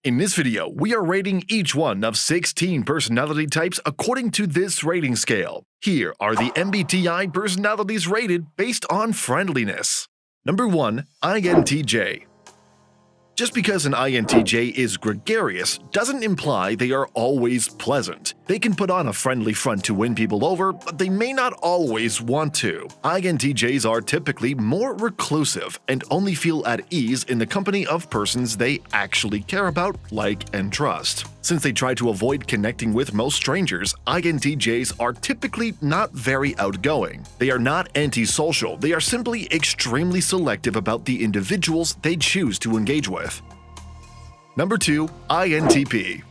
In this video, we are rating each one of 16 personality types according to this rating scale. Here are the MBTI personalities rated based on friendliness. Number 1. INTJ. Just because an INTJ is gregarious doesn't imply they are always pleasant. They can put on a friendly front to win people over, but they may not always want to. INTJs are typically more reclusive and only feel at ease in the company of persons they actually care about, like, and trust. Since they try to avoid connecting with most strangers, INTJs are typically not very outgoing. They are not antisocial, they are simply extremely selective about the individuals they choose to engage with. Number 2. INTP.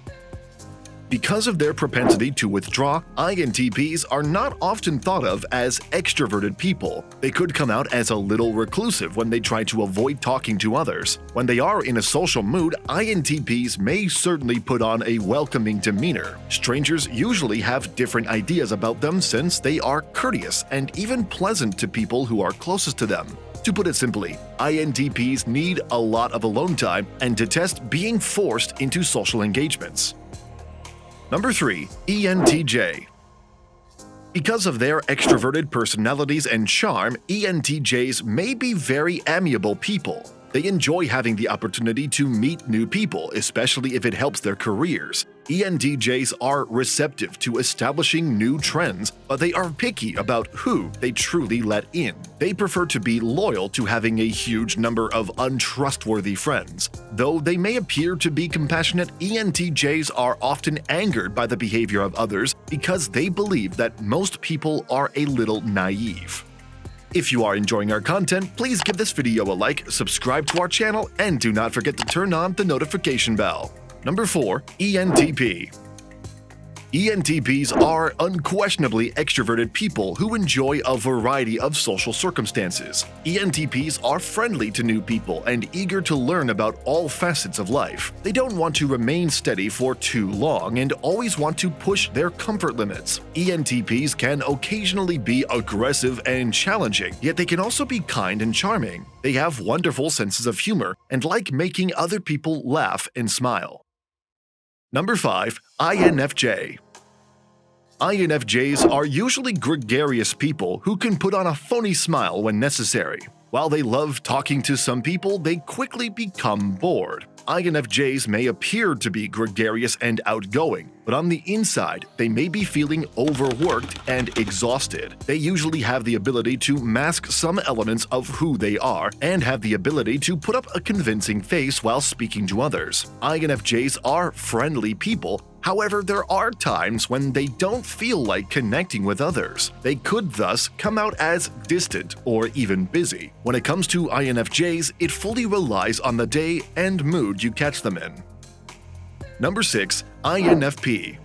Because of their propensity to withdraw, INTPs are not often thought of as extroverted people. They could come out as a little reclusive when they try to avoid talking to others. When they are in a social mood, INTPs may certainly put on a welcoming demeanor. Strangers usually have different ideas about them since they are courteous and even pleasant to people who are closest to them. To put it simply, INTPs need a lot of alone time and detest being forced into social engagements. Number 3. ENTJ. Because of their extroverted personalities and charm, ENTJs may be very amiable people. They enjoy having the opportunity to meet new people, especially if it helps their careers. ENTJs are receptive to establishing new trends, but they are picky about who they truly let in. They prefer to be loyal to having a huge number of untrustworthy friends. Though they may appear to be compassionate, ENTJs are often angered by the behavior of others because they believe that most people are a little naive. If you are enjoying our content, please give this video a like, subscribe to our channel, and do not forget to turn on the notification bell. Number 4. ENTP. ENTPs are unquestionably extroverted people who enjoy a variety of social circumstances. ENTPs are friendly to new people and eager to learn about all facets of life. They don't want to remain steady for too long and always want to push their comfort limits. ENTPs can occasionally be aggressive and challenging, yet they can also be kind and charming. They have wonderful senses of humor and like making other people laugh and smile. Number 5. INFJ. INFJs are usually gregarious people who can put on a phony smile when necessary. While they love talking to some people, they quickly become bored. INFJs may appear to be gregarious and outgoing, but on the inside, they may be feeling overworked and exhausted. They usually have the ability to mask some elements of who they are and have the ability to put up a convincing face while speaking to others. INFJs are friendly people. However, there are times when they don't feel like connecting with others. They could thus come out as distant or even busy. When it comes to INFJs, it fully relies on the day and mood you catch them in. Number 6. INFP.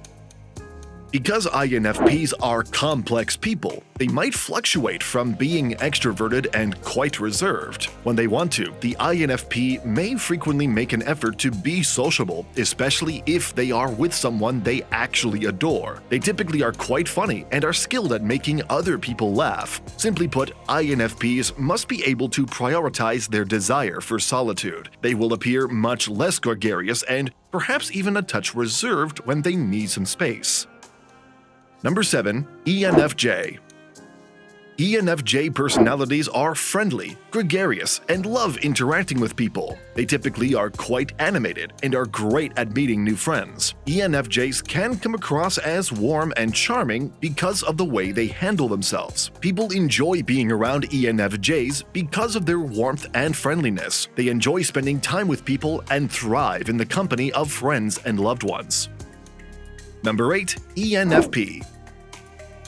Because INFPs are complex people, they might fluctuate from being extroverted and quite reserved. When they want to, the INFP may frequently make an effort to be sociable, especially if they are with someone they actually adore. They typically are quite funny and are skilled at making other people laugh. Simply put, INFPs must be able to prioritize their desire for solitude. They will appear much less gregarious and perhaps even a touch reserved when they need some space. Number 7. ENFJ. ENFJ personalities are friendly, gregarious, and love interacting with people. They typically are quite animated and are great at meeting new friends. ENFJs can come across as warm and charming because of the way they handle themselves. People enjoy being around ENFJs because of their warmth and friendliness. They enjoy spending time with people and thrive in the company of friends and loved ones. Number 8. ENFP.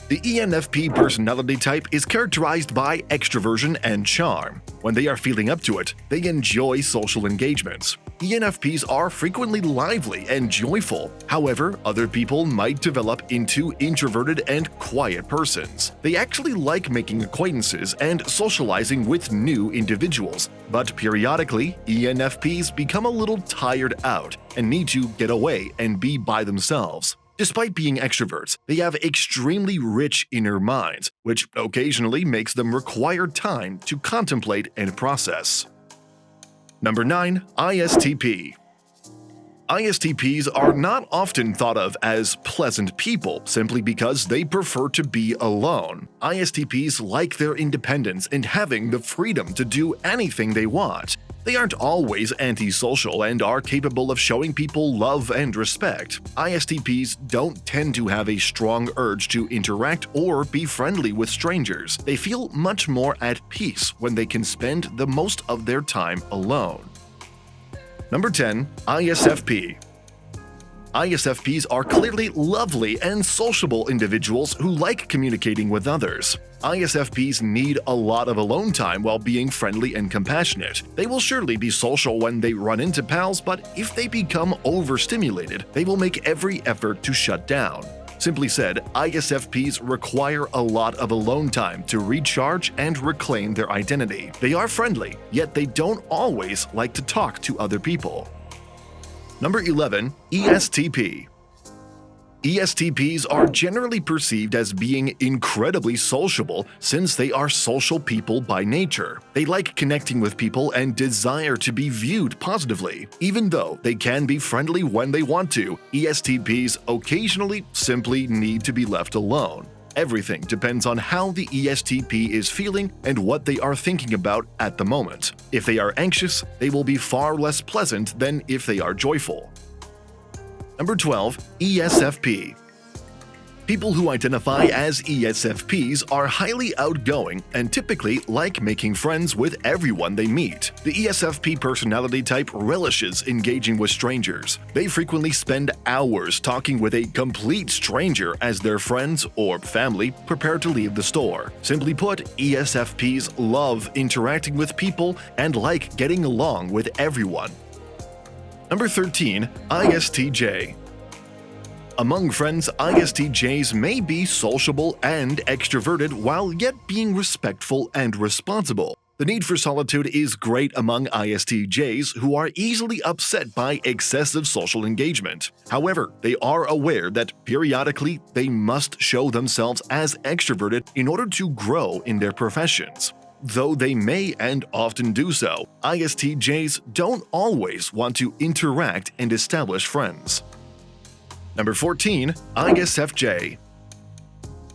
The ENFP personality type is characterized by extroversion and charm. When they are feeling up to it, they enjoy social engagements. ENFPs are frequently lively and joyful. However, other people might develop into introverted and quiet persons. They actually like making acquaintances and socializing with new individuals. But periodically, ENFPs become a little tired out and need to get away and be by themselves. Despite being extroverts, they have extremely rich inner minds, which occasionally makes them require time to contemplate and process. Number 9. ISTP. ISTPs are not often thought of as pleasant people simply because they prefer to be alone. ISTPs like their independence and having the freedom to do anything they want. They aren't always antisocial and are capable of showing people love and respect. ISTPs don't tend to have a strong urge to interact or be friendly with strangers. They feel much more at peace when they can spend the most of their time alone. Number 10. ISFP. ISFPs are clearly lovely and sociable individuals who like communicating with others. ISFPs need a lot of alone time while being friendly and compassionate. They will surely be social when they run into pals, but if they become overstimulated, they will make every effort to shut down. Simply said, ISFPs require a lot of alone time to recharge and reclaim their identity. They are friendly, yet they don't always like to talk to other people. Number 11. ESTP. ESTPs are generally perceived as being incredibly sociable since they are social people by nature. They like connecting with people and desire to be viewed positively. Even though they can be friendly when they want to, ESTPs occasionally simply need to be left alone. Everything depends on how the ESTP is feeling and what they are thinking about at the moment. If they are anxious, they will be far less pleasant than if they are joyful. Number 12. ESFP. People who identify as ESFPs are highly outgoing and typically like making friends with everyone they meet. The ESFP personality type relishes engaging with strangers. They frequently spend hours talking with a complete stranger as their friends or family prepare to leave the store. Simply put, ESFPs love interacting with people and like getting along with everyone. Number 13. ISTJ. Among friends, ISTJs may be sociable and extroverted while yet being respectful and responsible. The need for solitude is great among ISTJs who are easily upset by excessive social engagement. However, they are aware that periodically they must show themselves as extroverted in order to grow in their professions. Though they may and often do so, ISTJs don't always want to interact and establish friends. Number 14. ISFJ.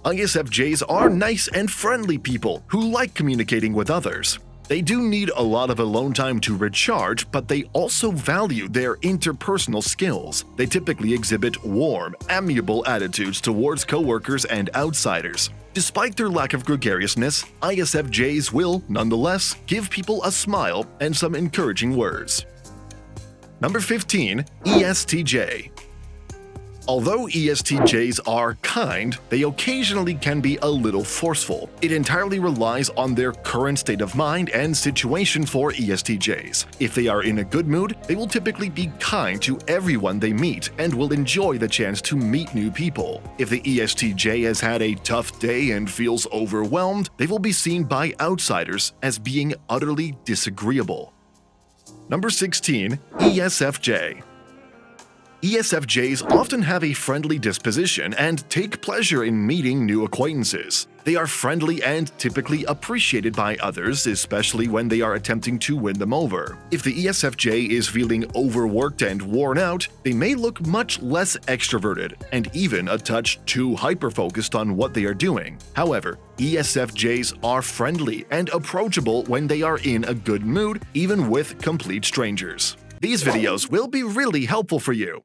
ISFJs are nice and friendly people who like communicating with others. They do need a lot of alone time to recharge, but they also value their interpersonal skills. They typically exhibit warm, amiable attitudes towards coworkers and outsiders. Despite their lack of gregariousness, ISFJs will, nonetheless, give people a smile and some encouraging words. Number 15. ESTJ. Although ESTJs are kind, they occasionally can be a little forceful. It entirely relies on their current state of mind and situation for ESTJs. If they are in a good mood, they will typically be kind to everyone they meet and will enjoy the chance to meet new people. If the ESTJ has had a tough day and feels overwhelmed, they will be seen by outsiders as being utterly disagreeable. Number 16. ESFJ. ESFJs often have a friendly disposition and take pleasure in meeting new acquaintances. They are friendly and typically appreciated by others, especially when they are attempting to win them over. If the ESFJ is feeling overworked and worn out, they may look much less extroverted and even a touch too hyper-focused on what they are doing. However, ESFJs are friendly and approachable when they are in a good mood, even with complete strangers. These videos will be really helpful for you.